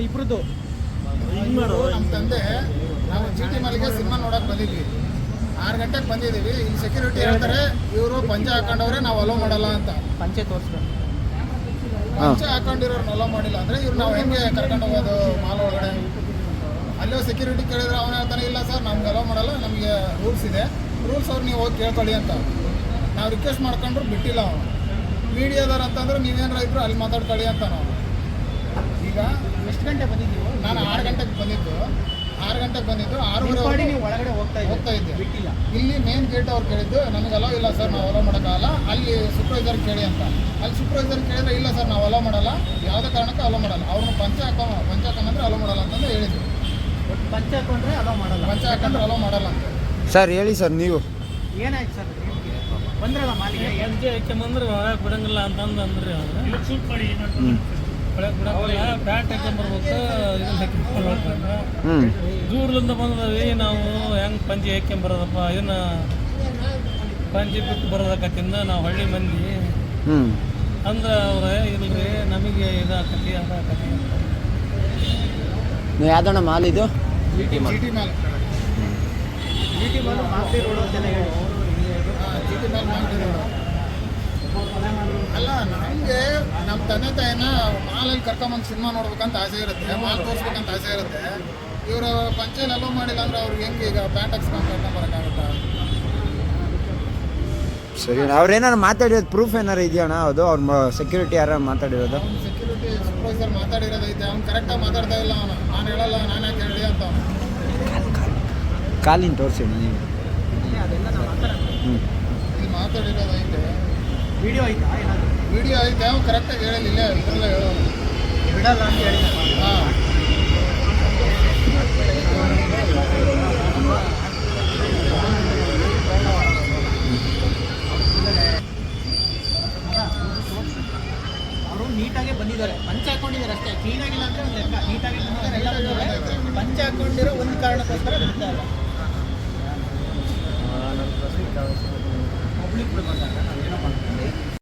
ಇಬ್ರದ್ದು ನಮ್ಮ ತಂದೆ ನಾವು GT ಮಾಲ್ಗೆ ಸಿನಿಮಾ ನೋಡಕ್ ಬಂದಿದ್ವಿ. 6 ಗಂಟೆಗೆ ಬಂದಿದ್ದೀವಿ. ಇಲ್ಲಿ ಸೆಕ್ಯೂರಿಟಿ ಹೇಳ್ತಾರೆ ಇವರು ಪಂಚೆ ಹಾಕೊಂಡವ್ರೆ ನಾವು ಅಲೋ ಮಾಡಲ್ಲ ಅಂತ. ಪಂಚೆ ತೋರಿಸ್ತಾರೆ. ಪಂಚೆ ಹಾಕೊಂಡಿರೋರ್ನ ಅಲೋ ಮಾಡಿಲ್ಲ ಅಂದ್ರೆ ಇವ್ರು ನಾವು ಹೆಂಗೆ ಕರ್ಕೊಂಡು ಹೋಗೋದು ಮಾಲ್ ಒಳಗಡೆ? ಅಲ್ಲೋ ಸೆಕ್ಯೂರಿಟಿ ಕೇಳಿದ್ರೆ ಅವನು ಹೇಳ್ತಾನೆ ಇಲ್ಲ ಸರ್ ನಮ್ಗೆ ಅಲೋ ಮಾಡಲ್ಲ, ನಮಗೆ ರೂಲ್ಸ್ ಇದೆ, ರೂಲ್ಸ್ ಅವ್ರು ನೀವು ಹೋಗಿ ಕೇಳ್ಕೊಳ್ಳಿ ಅಂತ. ನಾವು ರಿಕ್ವೆಸ್ಟ್ ಮಾಡ್ಕೊಂಡ್ರು ಬಿಟ್ಟಿಲ್ಲ ಅವನು. ಮೀಡಿಯಾದವ್ರು ಅಂತಂದ್ರೆ ನೀವೇನಾರ ಇದ್ರು ಅಲ್ಲಿ ಮಾತಾಡ್ಕೊಳ್ಳಿ ಅಂತ ನಾವು. ಈಗ ಎಷ್ಟು ಗಂಟೆ ಬಂದಿದ್ದೀವಿ? ನಾನು 6 ಗಂಟೆಗೆ ಬಂದಿದ್ದು. 6:30 ನೀವು ಒಳಗಡೆ ಹೋಗ್ತಾ ಇದ್ದೆ ಬಿಟ್ಟಿಲ್ಲ. ಇಲ್ಲಿ ಮೇನ್ ಗೇಟ್ ಅವ್ರು ಕೇಳಿದ್ದು ನಮಗೆ ಅಲೋ ಇಲ್ಲ ಸರ್, ನಾವು ಅಲೋ ಮಾಡೋಕ್ಕಾಗಲ್ಲ, ಅಲ್ಲಿ ಸೂಪರ್ವೈಸರ್ ಕೇಳಿ ಅಂತ. ಅಲ್ಲಿ ಸೂಪರ್ವೈಸರ್ ಕೇಳಿದ್ರೆ ಇಲ್ಲ ಸರ್ ನಾವು ಅಲೋ ಮಾಡಲ್ಲ, ಯಾವುದೇ ಕಾರಣಕ್ಕೂ ಅಲೋ ಮಾಡಲ್ಲ, ಅವ್ರನ್ನ ಪಂಚೆ ಹಾಕೊಂಡ್ರೆ ಅಲೋ ಮಾಡಲ್ಲ ಅಂತಂದು ಹೇಳಿದ್ರು. ಪಂಚೆ ಹಾಕೊಂಡ್ರೆ ಅಲೋ ಮಾಡಲ್ಲ, ಪಂಚೆ ಹಾಕೊಂಡ್ರೆ ಅಲೋ ಮಾಡಲ್ಲ ಅಂತ. ಸರ್ ಹೇಳಿ ಸರ್, ನೀವು ಏನಾಯ್ತು ಸರ್? ಬಂದ್ರಲ್ಲ ಮಾಲಿಗೆ ಪಂಚೆ ಹಾಕ್ಯಂಬಂದ್ರೆ ಒಳಗೆ ಬಿಡಂಗಿಲ್ಲ ಅಂತಂದು ಅಂದ್ರಿ ಒಳಗೆ ಬಿಡಂಗಿಲ್ಲ, ಪ್ಯಾಂಟ್ ಹಾಕ್ಯಂಬರ್ಬೇಕು, ಇದನ್ನ ಹಾಕ್ಯಂಬರ್ಬೇಕು. ದೂರದಿಂದ ಬಂದದವಿ ನಾವು ಹೆಂಗೆ ಪಂಚೆ ಹಾಕ್ಯಂಬರೋದಪ್ಪ, ಇದನ್ನ ಪಂಚೆ ಬಿಟ್ಟು ಬರೋದಕ್ಕತ್ತಿಂದ ನಾವು ಹಳ್ಳಿ ಮಂದಿ ಅಂದ್ರೆ ಅವ್ರೆ ಇಲ್ರಿ ನಮಗೆ ಇದಾಕತಿ ಅದಾಕತಿ ಅಂತ. ಯಾವ್ದಣ್ಣ ಮಾಲ್ ಇದು? GT mall. GT mall Masti road ಅಂತೆಲ್ಲ ಹೇಳಿ. GT ಮಾಲ್ ಮಾಡ್ತಿದ್ರು. ಅಲ್ಲ ನಮಗೆ ನಮ್ಮ ತಂದೆ ತಾಯಿನ ಮಾಲಲ್ಲಿ ಕರ್ಕೊಂಬಂದು ಸಿನಿಮಾ ನೋಡ್ಬೇಕಂತ ಆಸೆ ಇರುತ್ತೆ, ಮಾಲ್ ತೋರಿಸ್ಬೇಕಂತ ಆಸೆ ಇರುತ್ತೆ. ಇವರು ಪಂಚೆಯಲ್ಲಿ ಅಲೋ ಮಾಡಿಲ್ಲ ಅಂದ್ರೆ ಅವ್ರಿಗೆ ಹೆಂಗೆ ಈಗ ಪ್ಯಾಂಟ್ ಹಾಕ್ಸ್ಕೊಂಡು ಕರ್ಕೊಂಬರೋಕ್ಕಾಗುತ್ತಾ? ಸರಿ, ಅವ್ರೇನಾರು ಮಾತಾಡಿರೋದು ಪ್ರೂಫ್ ಏನಾರು ಇದೆಯಣ್ಣ? ಅದು ಅವ್ರ ಸೆಕ್ಯೂರಿಟಿ ಯಾರು ಮಾತಾಡಿರೋದು? ಅವ್ನು ಸೆಕ್ಯೂರಿಟಿ ಸೂಪರ್ವೈಸರ್ ಮಾತಾಡಿರೋದೈತೆ, ಅವ್ನು ಕರೆಕ್ಟಾಗಿ ಮಾತಾಡ್ತಾ ಇಲ್ಲ. ಅವನು ನಾನು ಹೇಳಲ್ಲ, ನಾನು ಯಾಕೆ ಹೇಳಿ ಅಂತ ಅವನು. ಕಾಲಿನ ತೋರಿಸಿ ನೀವು. ಅದೆಲ್ಲ ನಾವು ಮಾತಾಡೋಣ. ಇಲ್ಲಿ ಮಾತಾಡಿರೋದೈತೆ, ವಿಡಿಯೋ ಆಯ್ತಾ ಏನಾದರೂ? ವಿಡಿಯೋ ಐತೆ, ಅವ್ನು ಕರೆಕ್ಟಾಗಿ ಹೇಳಿಲ್ಲ, ಇದರಲ್ಲ ಹೇಳೋನು ಬಿಡಲ್ಲ ಅಂತ ಹೇಳಿ. ಹಾಂ. ಅವರು ನೀಟಾಗೆ ಬಂದಿದ್ದಾರೆ, ಪಂಚೆ ಹಾಕೊಂಡಿದ್ದಾರೆ ಅಷ್ಟೇ, ಕ್ಲೀನಾಗಿಲ್ಲ ಅಂದರೆ ಒಂದು ಲೆಕ್ಕ. ನೀಟಾಗಿ ಬಂದಿದ್ದಾರೆ, ಎಲ್ಲ ಬಂದಿದ್ದಾರೆ. ಪಂಚೆ ಹಾಕೊಂಡಿರೋ ಒಂದು ಕಾರಣಕ್ಕೋಸ್ಕರ ಬಿಡ್ತಾ ಇಲ್ಲ.